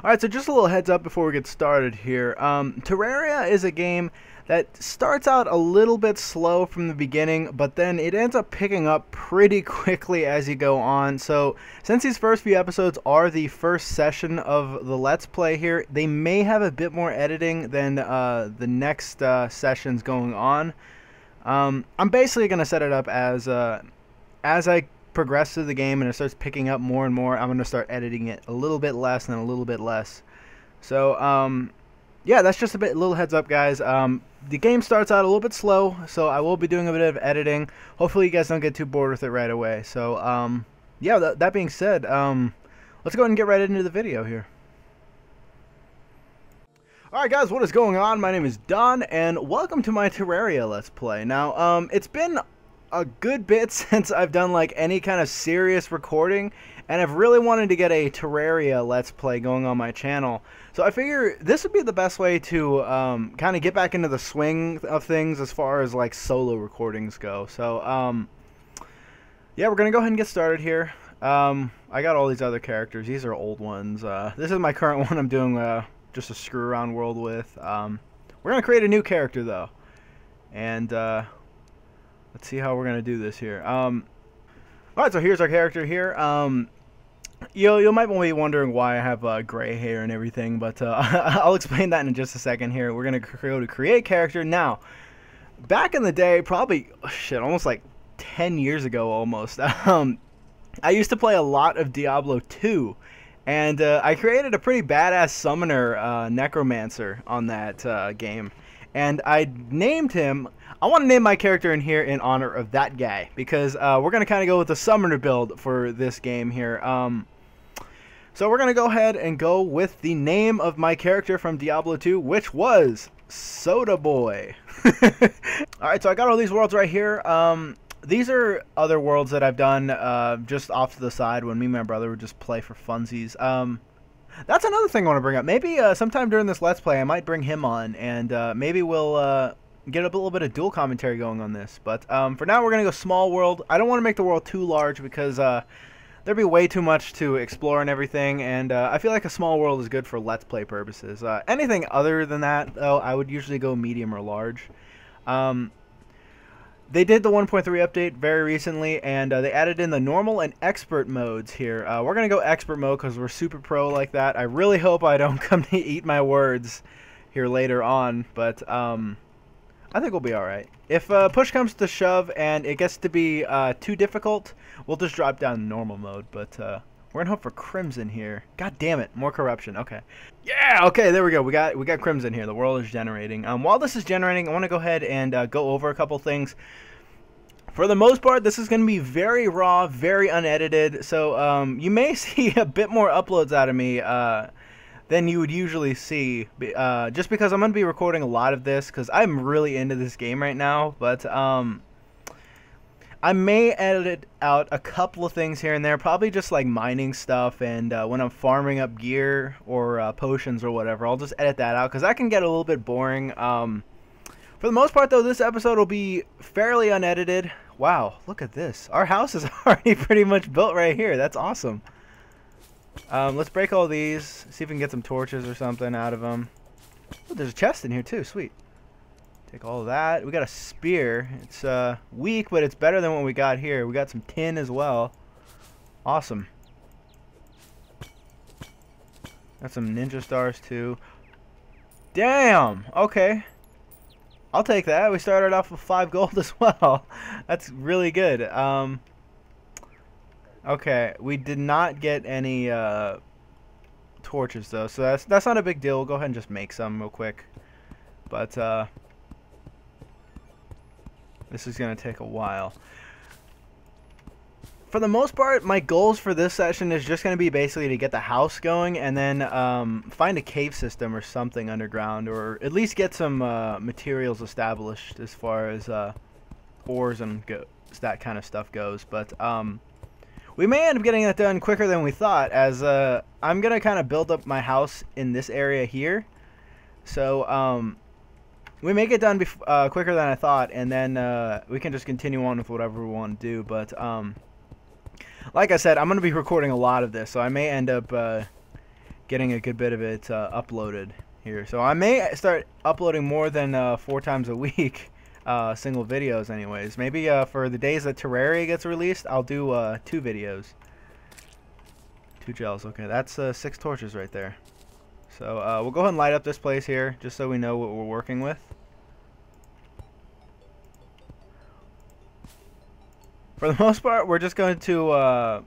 Alright, so just a little heads up before we get started here. Terraria is a game that starts out a little bit slow from the beginning, but then it ends up picking up pretty quickly as you go on. So since these first few episodes are the first session of the Let's Play here, they may have a bit more editing than the next sessions going on. I'm basically going to set it up as I progress through the game and it starts picking up more and more, I'm going to start editing it a little bit less and a little bit less. So, yeah, that's just a little heads up, guys. The game starts out a little bit slow, so I will be doing a bit of editing. Hopefully you guys don't get too bored with it right away. So, yeah, that being said, let's go ahead and get right into the video here. Alright guys, what is going on? My name is Don, and welcome to my Terraria Let's Play. Now, it's been a good bit since I've done like any kind of serious recording, and I've really wanted to get a Terraria Let's Play going on my channel. So I figure this would be the best way to kind of get back into the swing of things as far as like solo recordings go. So yeah, we're gonna go ahead and get started here. I got all these other characters. These are old ones. This is my current one I'm doing just a screw around world with. We're gonna create a new character though, and let's see how we're going to do this here. Alright, so here's our character here. You might be wondering why I have gray hair and everything, but I'll explain that in just a second here. We're going to go to create character. Now, back in the day, probably, shit, almost like 10 years ago almost, I used to play a lot of Diablo 2. And I created a pretty badass summoner necromancer on that game. And I named him, I want to name my character in here in honor of that guy, because we're going to kind of go with the summoner build for this game here. So we're going to go ahead and go with the name of my character from Diablo 2, which was Soda Boy. Alright, so I got all these worlds right here. These are other worlds that I've done just off to the side when me and my brother would just play for funsies. That's another thing I want to bring up. Maybe sometime during this Let's Play I might bring him on, and maybe we'll get a little bit of dual commentary going on this. But for now, we're going to go small world. I don't want to make the world too large because there'd be way too much to explore and everything, and I feel like a small world is good for Let's Play purposes. Anything other than that, though, I would usually go medium or large. They did the 1.3 update very recently, and they added in the normal and expert modes here. We're going to go expert mode because we're super pro like that. I really hope I don't come to eat my words here later on, but I think we'll be alright. If push comes to shove and it gets to be too difficult, we'll just drop down to normal mode, but we're going to hope for Crimson here. God damn it, more corruption. Okay. Yeah, okay, there we go. We got Crimson here. The world is generating. While this is generating, I want to go ahead and go over a couple things. For the most part, this is going to be very raw, very unedited, so you may see a bit more uploads out of me than you would usually see, just because I'm going to be recording a lot of this, because I'm really into this game right now, but I may edit out a couple of things here and there, probably just like mining stuff, and when I'm farming up gear or potions or whatever, I'll just edit that out, because that can get a little bit boring. For the most part, though, this episode will be fairly unedited. Wow, look at this. Our house is already pretty much built right here. That's awesome. Let's break all these, see if we can get some torches or something out of them. Oh, there's a chest in here, too. Sweet. Take all of that. We got a spear. It's weak, but it's better than what we got here. We got some tin as well. Awesome. Got some ninja stars, too. Damn! Okay. I'll take that. We started off with 5 gold as well. That's really good. Okay, we did not get any torches though, so that's not a big deal. We'll go ahead and just make some real quick. But this is gonna take a while. For the most part, my goals for this session is just going to be basically to get the house going and then find a cave system or something underground, or at least get some materials established as far as ores and that kind of stuff goes. But we may end up getting that done quicker than we thought, as I'm going to kind of build up my house in this area here. So we may get done quicker than I thought, and then we can just continue on with whatever we want to do. But like I said, I'm going to be recording a lot of this, so I may end up getting a good bit of it uploaded here. So I may start uploading more than 4 times a week, single videos anyways. Maybe for the days that Terraria gets released, I'll do 2 videos. 2 gels. Okay, that's 6 torches right there. So we'll go ahead and light up this place here, just so we know what we're working with. For the most part, we're just going to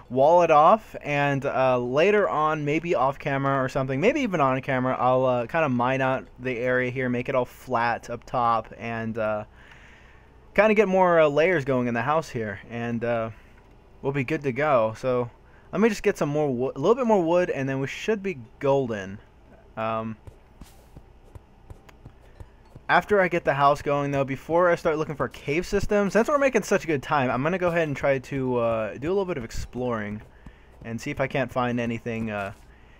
wall it off, and later on, maybe off camera or something, maybe even on camera, I'll kind of mine out the area here, make it all flat up top, and kind of get more layers going in the house here, and we'll be good to go. So let me just get some more wood, a little bit more wood, and then we should be golden. After I get the house going, though, before I start looking for cave systems, since we're making such a good time, I'm going to go ahead and try to do a little bit of exploring and see if I can't find anything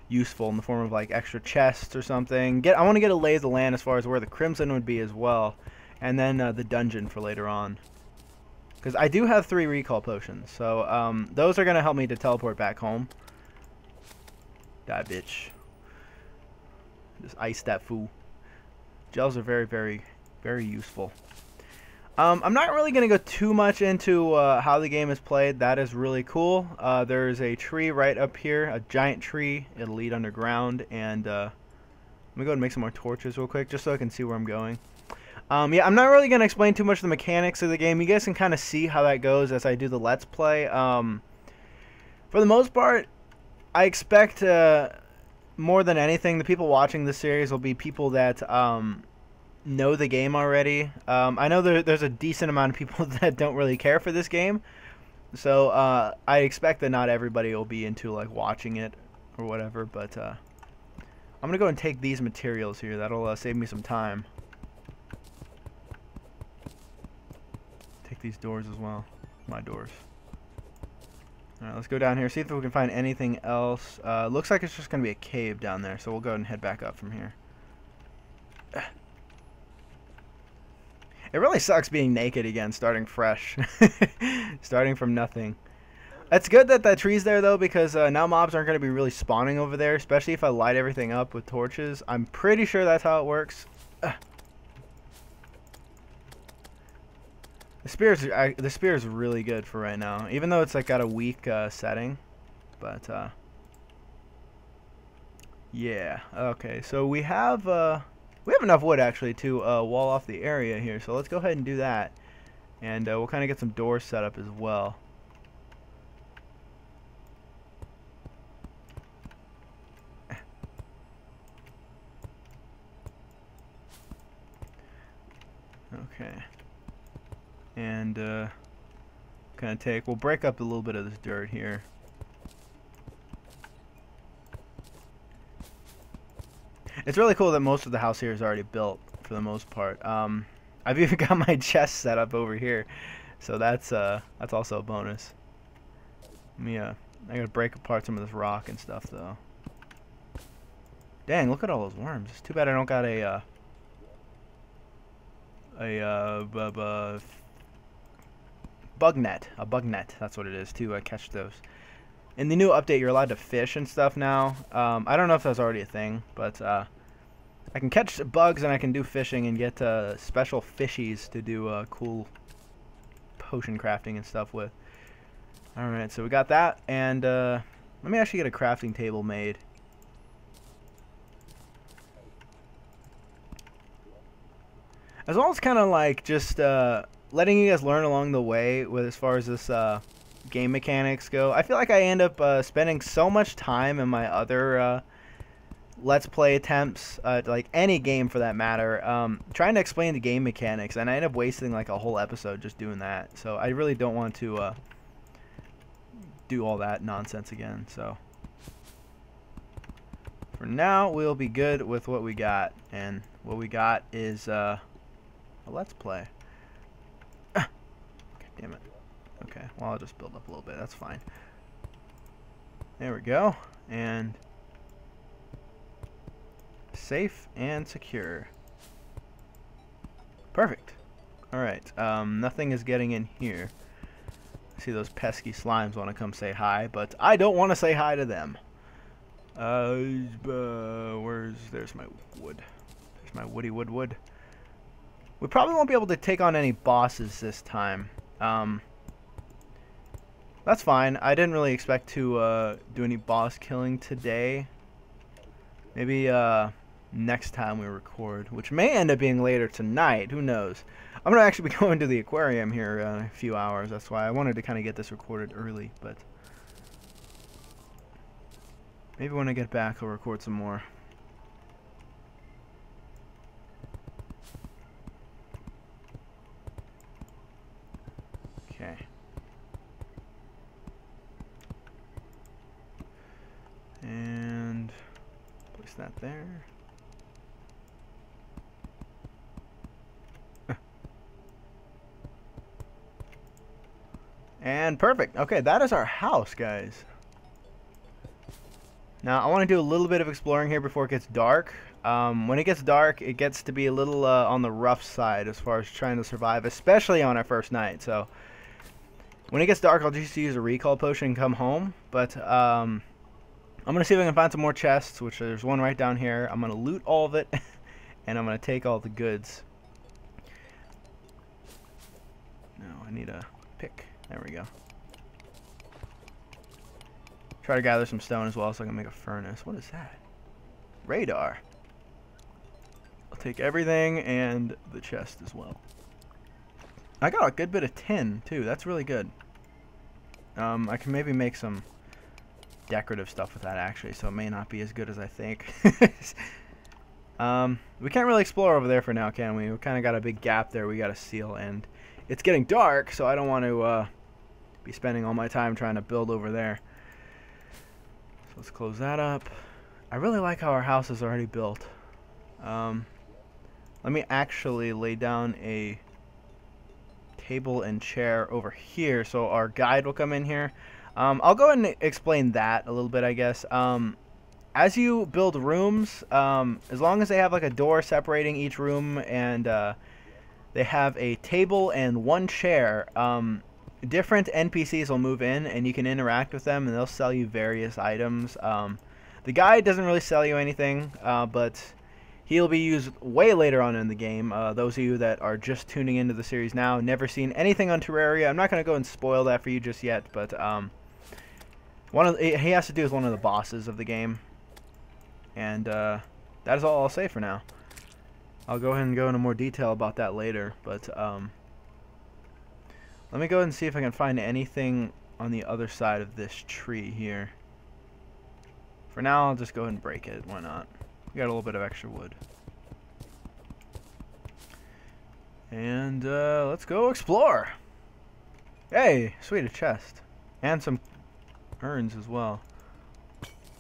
useful in the form of like extra chests or something. I want to get a lay of the land as far as where the crimson would be as well, and then the dungeon for later on. Because I do have 3 recall potions, so those are going to help me to teleport back home. Die, bitch. Just ice that fool. Gels are very, very, very useful. I'm not really going to go too much into how the game is played. That is really cool. There's a tree right up here, a giant tree. It'll lead underground. And let me go ahead and make some more torches real quick, just so I can see where I'm going. Yeah, I'm not really going to explain too much of the mechanics of the game. You guys can kind of see how that goes as I do the Let's Play. For the most part, I expect more than anything, the people watching this series will be people that know the game already. I know there's a decent amount of people that don't really care for this game, so I expect that not everybody will be into like watching it or whatever. But I'm gonna go and take these materials here. That'll save me some time. Take these doors as well. My doors. Alright, let's go down here, see if we can find anything else. Looks like it's just going to be a cave down there, so we'll go ahead and head back up from here. It really sucks being naked again, starting fresh. Starting from nothing. It's good that that tree's there, though, because now mobs aren't going to be really spawning over there, especially if I light everything up with torches. I'm pretty sure that's how it works. The spear is really good for right now, even though it's like got a weak setting. But yeah, okay. So we have enough wood actually to wall off the area here. So let's go ahead and do that, and we'll kind of get some doors set up as well. Okay. And kind of we'll break up a little bit of this dirt here. It's really cool that most of the house here is already built for the most part. I've even got my chest set up over here, so that's also a bonus. Let me I gotta break apart some of this rock and stuff though. Dang, look at all those worms. It's too bad I don't got bug net. A bug net, that's what it is, to catch those. In the new update, you're allowed to fish and stuff now. I don't know if that's already a thing, but I can catch bugs and I can do fishing and get special fishies to do cool potion crafting and stuff with. Alright, so we got that, and let me actually get a crafting table made. As well as kind of like just letting you guys learn along the way with as far as this game mechanics go. I feel like I end up spending so much time in my other Let's Play attempts, like any game for that matter, trying to explain the game mechanics, and I end up wasting like a whole episode just doing that. So I really don't want to do all that nonsense again. So for now, we'll be good with what we got, and what we got is a Let's Play. God damn it. Okay, well, I'll just build up a little bit. That's fine. There we go. And safe and secure. Perfect. Alright, nothing is getting in here. I see those pesky slimes want to come say hi, but I don't want to say hi to them. There's my wood. There's my wood. We probably won't be able to take on any bosses this time. That's fine. I didn't really expect to do any boss killing today. Maybe next time we record, which may end up being later tonight. Who knows? I'm going to actually be going to the aquarium here in a few hours. That's why I wanted to kind of get this recorded early. But maybe when I get back, I'll record some more. Okay. And place that there. And perfect. Okay, that is our house, guys. Now, I want to do a little bit of exploring here before it gets dark. When it gets dark, it gets to be a little on the rough side as far as trying to survive, especially on our first night. So, when it gets dark, I'll just use a recall potion and come home. But, I'm going to see if I can find some more chests, which there's one right down here. I'm going to loot all of it, and I'm going to take all the goods. Now, I need a pick. There we go. Try to gather some stone as well so I can make a furnace. What is that? Radar. I'll take everything and the chest as well. I got a good bit of tin too. That's really good. I can maybe make some decorative stuff with that actually, so it may not be as good as I think. We can't really explore over there for now, can we? We kind of got a big gap there we got to seal, and it's getting dark, so I don't want to be spending all my time trying to build over there. So let's close that up. I really like how our house is already built. Let me actually lay down a table and chair over here so our guide will come in here. I'll go ahead and explain that a little bit, I guess. As you build rooms, as long as they have like a door separating each room and they have a table and one chair, different NPCs will move in and you can interact with them and they'll sell you various items. The guide doesn't really sell you anything, but he'll be used way later on in the game. Those of you that are just tuning into the series now, never seen anything on Terraria, I'm not going to go and spoil that for you just yet, but he has to do with one of the bosses of the game. And that is all I'll say for now. I'll go ahead and go into more detail about that later, but let me go ahead and see if I can find anything on the other side of this tree here. For now, I'll just go ahead and break it. Why not? We got a little bit of extra wood. And let's go explore. Hey, sweet, a chest. And some urns as well.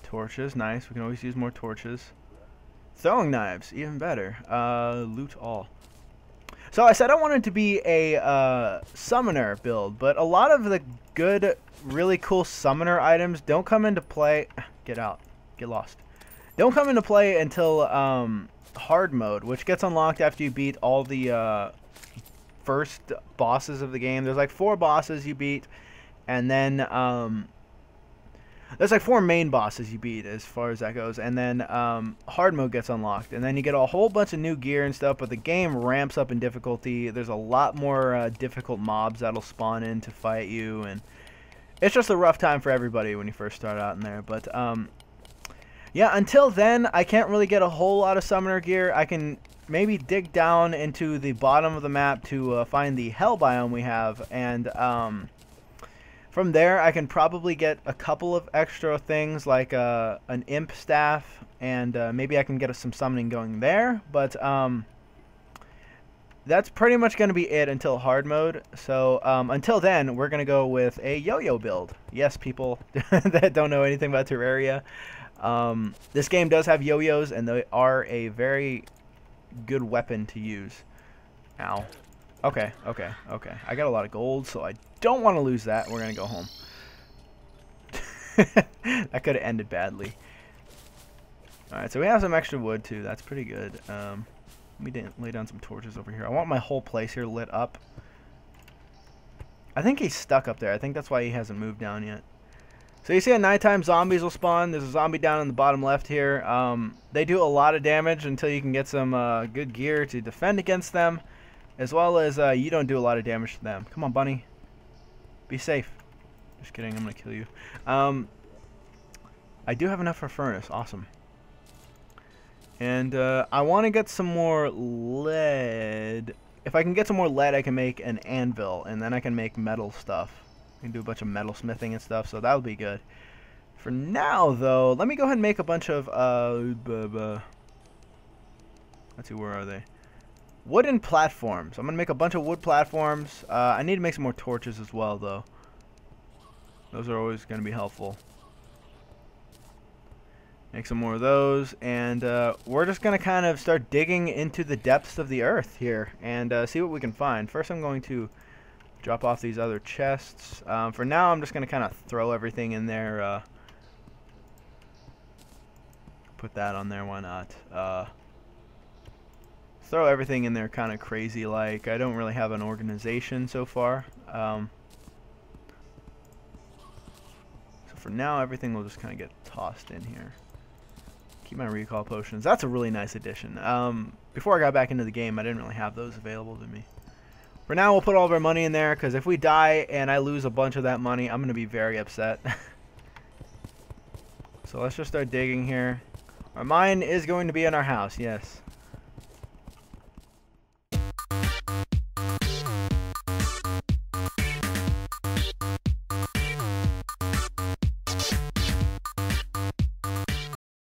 Torches, nice. We can always use more torches. Throwing knives, even better. Loot all. So I said I wanted to be a summoner build, but a lot of the good, really cool summoner items don't come into play. Get out. Get lost. Don't come into play until hard mode, which gets unlocked after you beat all the first bosses of the game. There's like 4 bosses you beat, and then there's like 4 main bosses you beat as far as that goes, and then hard mode gets unlocked, and then you get a whole bunch of new gear and stuff, but the game ramps up in difficulty. There's a lot more difficult mobs that'll spawn in to fight you, and it's just a rough time for everybody when you first start out in there. But yeah, until then, I can't really get a whole lot of summoner gear. I can maybe dig down into the bottom of the map to find the hell biome we have, and from there I can probably get a couple of extra things like an imp staff, and maybe I can get some summoning going there. But that's pretty much going to be it until hard mode. So until then, we're going to go with a yo-yo build. Yes, people that don't know anything about Terraria. This game does have yo-yos, and they are a very good weapon to use. Ow. Okay. I got a lot of gold, so I don't want to lose that. We're going to go home. That could have ended badly. Alright, so we have some extra wood, too. That's pretty good. Let me lay down some torches over here. I want my whole place here lit up. I think he's stuck up there. I think that's why he hasn't moved down yet. So you see at nighttime zombies will spawn. There's a zombie down in the bottom left here. They do a lot of damage until you can get some good gear to defend against them. As well as you don't do a lot of damage to them. Come on, bunny. Be safe. Just kidding, I'm going to kill you. I do have enough for furnace. Awesome. And I want to get some more lead. If I can get some more lead, I can make an anvil. And then I can make metal stuff. I can do a bunch of metal smithing and stuff, so that'll be good. For now, though, let me go ahead and make a bunch of, let's see, where are they? Wooden platforms. I'm going to make a bunch of wood platforms. I need to make some more torches as well, though. Those are always going to be helpful. Make some more of those, and we're just going to kind of start digging into the depths of the earth here and see what we can find. First, I'm going to drop off these other chests. For now, I'm just going to kind of throw everything in there. Put that on there, why not? Throw everything in there kind of crazy like. I don't really have an organization so far. So for now, everything will just kind of get tossed in here. Keep my recall potions. That's a really nice addition. Before I got back into the game, I didn't really have those available to me. For now, we'll put all of our money in there, because if we die and I lose a bunch of that money, I'm going to be very upset. So let's just start digging here. Our mine is going to be in our house, yes.